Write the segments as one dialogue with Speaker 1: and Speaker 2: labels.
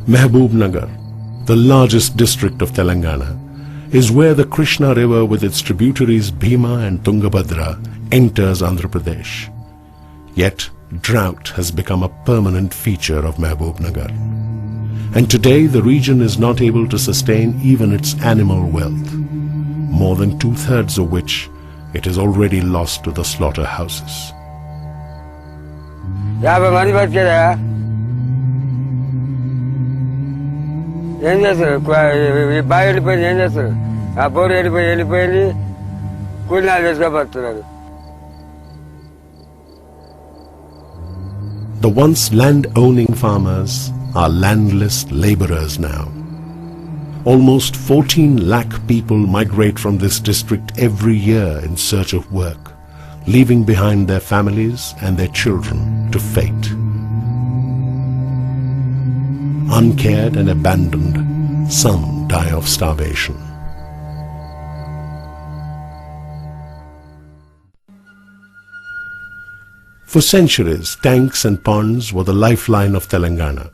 Speaker 1: Nagar, the largest district of Telangana, is where the Krishna river with its tributaries Bhima and Tungabhadra enters Andhra Pradesh. Yet, drought has become a permanent feature of Nagar. And today the region is not able to sustain even its animal wealth, more than 2/3 of which it has already lost to the slaughterhouses. The once land-owning farmers are landless laborers now. Almost 14 lakh people migrate from this district every year in search of work, leaving behind their families and their children to fate. Uncared and abandoned, some die of starvation. For centuries, tanks and ponds were the lifeline of Telangana.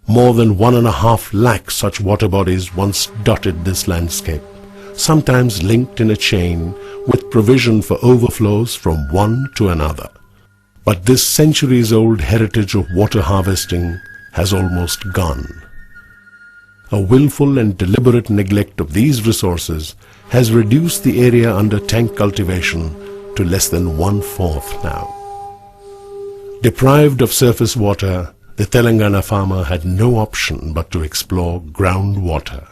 Speaker 1: More than 1.5 lakh such water bodies once dotted this landscape, sometimes linked in a chain with provision for overflows from one to another. But this centuries-old heritage of water harvesting has almost gone. A willful and deliberate neglect of these resources has reduced the area under tank cultivation to less than 1/4 now. Deprived of surface water, the Telangana farmer had no option but to explore groundwater.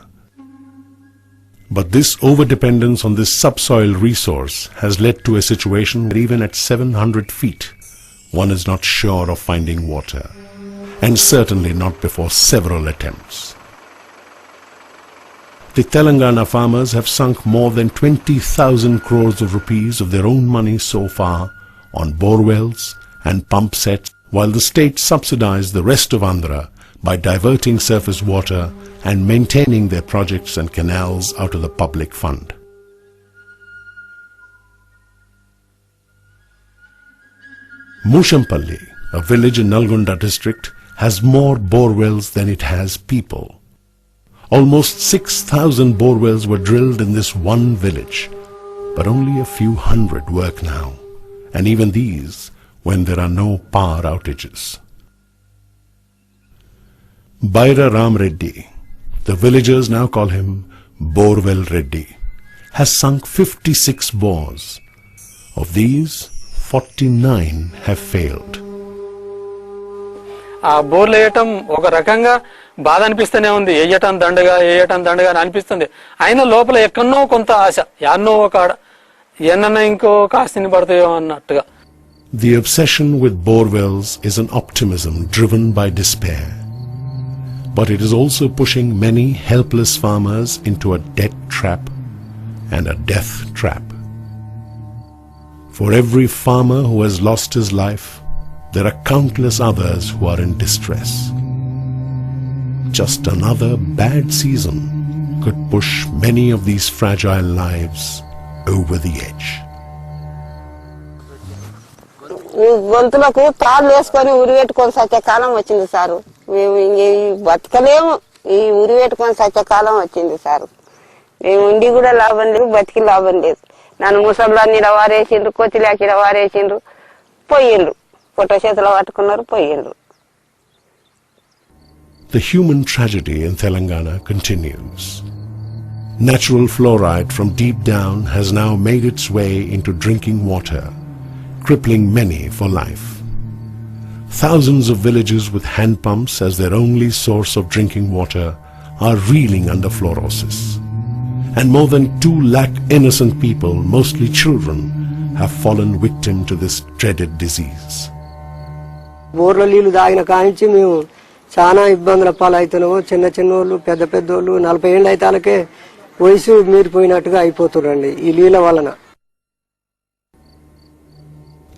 Speaker 1: But this overdependence on this subsoil resource has led to a situation where even at 700 feet, one is not sure of finding water, and certainly not before several attempts. The Telangana farmers have sunk more than 20,000 crores of rupees of their own money so far on borewells and pump sets, while the state subsidized the rest of Andhra by diverting surface water and maintaining their projects and canals out of the public fund. Mushampalli, a village in Nalgonda district, has more borewells than it has people. Almost 6,000 borewells were drilled in this one village, but only a few hundred work now, and even these when there are no power outages. Baira Ram Reddy, the villagers now call him Borewell Reddy, has sunk 56 bores. Of these, 49 have failed.
Speaker 2: ఆ బోర్లు వేయటం ఒక రకంగా బాధ అనిపిస్తూనే ఉంది. వేయటం దండగా అని అనిపిస్తుంది. అయినా లోపల ఎక్కడో కొంత ఆశ, యాన్నో ఒక ఎన్నన్నా ఇంకో కాస్తిని పడతాయో అన్నట్టుగా.
Speaker 1: The obsession with borewells is an optimism driven by despair. But it is also pushing many helpless farmers into a debt trap and a death trap. For every farmer who has lost his life, there are countless others who are in distress. Just another bad season could push many of these fragile lives over the edge.
Speaker 3: గొంతులకు తాళ్ళు వేసుకొని ఉరి పెట్టుకొని సచ్చే కాలం వచ్చింది sir. మేము ఇంక బతకలేము, ఈ ఉరి పెట్టుకొని సచ్చే కాలం వచ్చింది sir. మేము ఉండి కూడా లాభం లేదు, బతికి లాభం లేదు. నన్ను ముసళ్ళని వారేసిండ్రు, కొచ్చిలాకి వారేసిండ్రు, పోయిండ్రు. పొట్ట చేతిలో పట్టుకున్నారు, పోయిండ్రు.
Speaker 1: The human tragedy in Telangana continues. Natural fluoride from deep down has now made its way into drinking water, crippling many for life. Thousands of villages with hand pumps as their only source of drinking water are reeling under fluorosis. And more than 2 lakh innocent people, mostly children, have fallen victim to this dreaded disease.
Speaker 4: బోర్ల నీళ్లు తాగిన కానించి మేము చాలా ఇబ్బందుల పాలవుతున్నాము. చిన్నోళ్ళు, పెద్దోళ్ళు 40 ఏళ్ళు అయితే వాళ్ళకే వయసు మీరిపోయినట్టుగా అయిపోతున్నారండి ఈ నీళ్ళ వలన.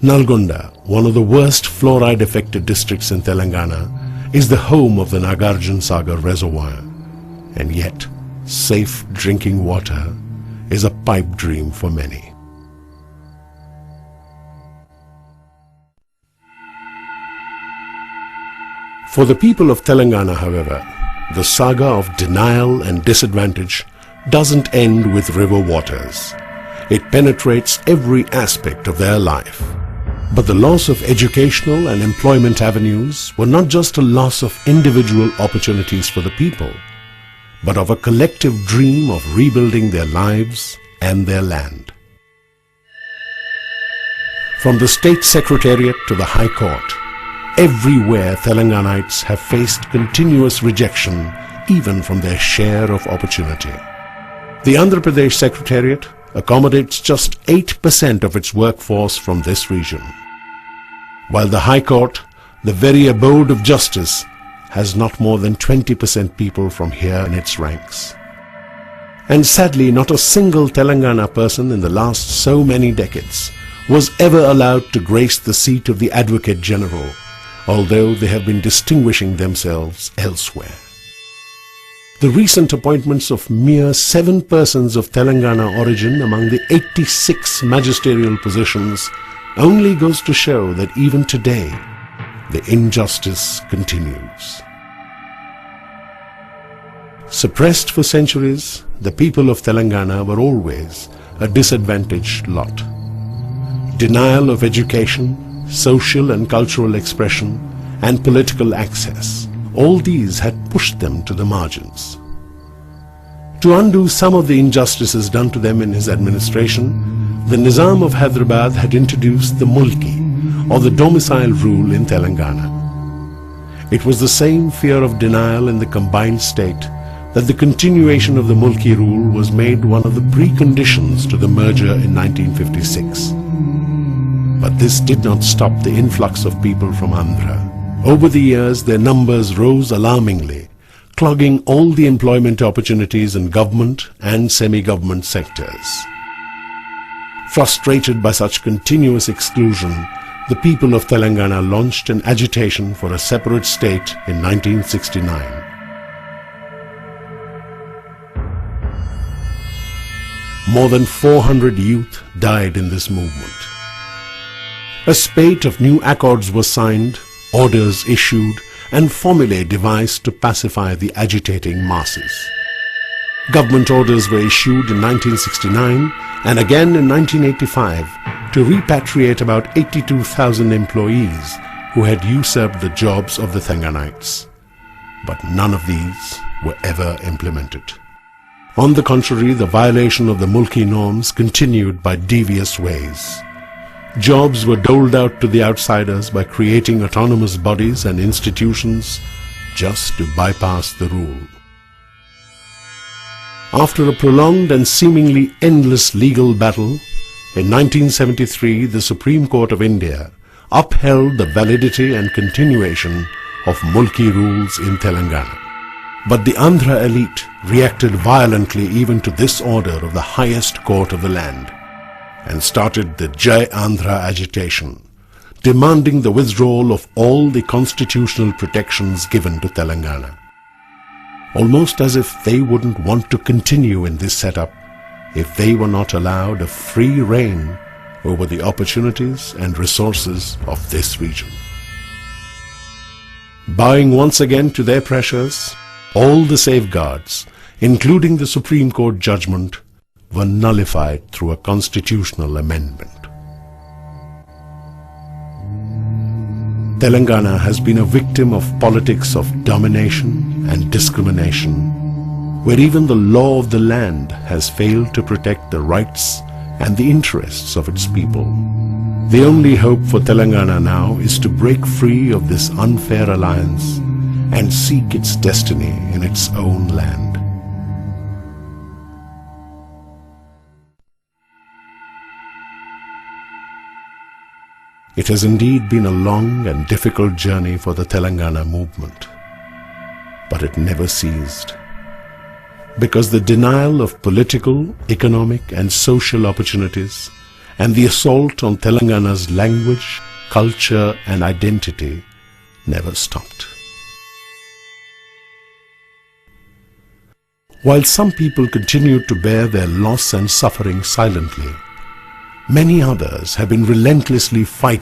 Speaker 1: Nalgonda, one of the worst fluoride-affected districts in Telangana, is the home of the Nagarjun Sagar reservoir, and yet safe drinking water is a pipe dream for many. For the people of Telangana, however, The saga of denial and disadvantage doesn't end with river waters. It penetrates every aspect of their life. But the loss of educational and employment avenues were not just a loss of individual opportunities for the people, but of a collective dream of rebuilding their lives and their land. From the State Secretariat to the High Court, everywhere Telanganites have faced continuous rejection even from their share of opportunity. The Andhra Pradesh Secretariat accommodates just 8% of its workforce from this region, while the High Court, the very abode of justice, has not more than 20% people from here in its ranks. And sadly, not a single Telangana person in the last so many decades was ever allowed to grace the seat of the Advocate General, although they have been distinguishing themselves elsewhere. The recent appointments of mere 7 persons of Telangana origin among the 86 magisterial positions only goes to show that even today, the injustice continues. Suppressed for centuries, the people of Telangana were always a disadvantaged lot. Denial of education, social and cultural expression, and political access, all these had pushed them to the margins. To undo some of the injustices done to them in his administration, the Nizam of Hyderabad had introduced the Mulki, or the domicile rule in Telangana. It was the same fear of denial in the combined state that the continuation of the Mulki rule was made one of the preconditions to the merger in 1956. But this did not stop the influx of people from Andhra. Over the years, their numbers rose alarmingly, clogging all the employment opportunities in government and semi-government sectors. Frustrated by such continuous exclusion, the people of Telangana launched an agitation for a separate state in 1969. More than 400 youth died in this movement. A spate of new accords was signed, orders issued, and formulae devised to pacify the agitating masses. Government orders were issued in 1969 and again in 1985 to repatriate about 82,000 employees who had usurped the jobs of the Telanganites. But none of these were ever implemented. On the contrary, the violation of the Mulki norms continued by devious ways. Jobs were doled out to the outsiders by creating autonomous bodies and institutions just to bypass the rule. After a prolonged and seemingly endless legal battle, in 1973 the Supreme Court of India upheld the validity and continuation of Mulki rules in Telangana. But the Andhra elite reacted violently even to this order of the highest court of the land, and started the Jai Andhra agitation, demanding the withdrawal of all the constitutional protections given to Telangana. Almost as if they wouldn't want to continue in this setup if they were not allowed a free rein over the opportunities and resources of this region. Bowing once again to their pressures, all the safeguards, including the Supreme Court judgment, were nullified through a constitutional amendment. Telangana has been a victim of politics of domination and discrimination, where even the law of the land has failed to protect the rights and the interests of its people. The only hope for Telangana now is to break free of this unfair alliance and seek its destiny in its own land. It has indeed been a long and difficult journey for the Telangana movement, but it never ceased, because the denial of political, economic and social opportunities and the assault on Telangana's language, culture and identity never stopped. While some people continued to bear their loss and suffering silently, many others have been relentlessly fighting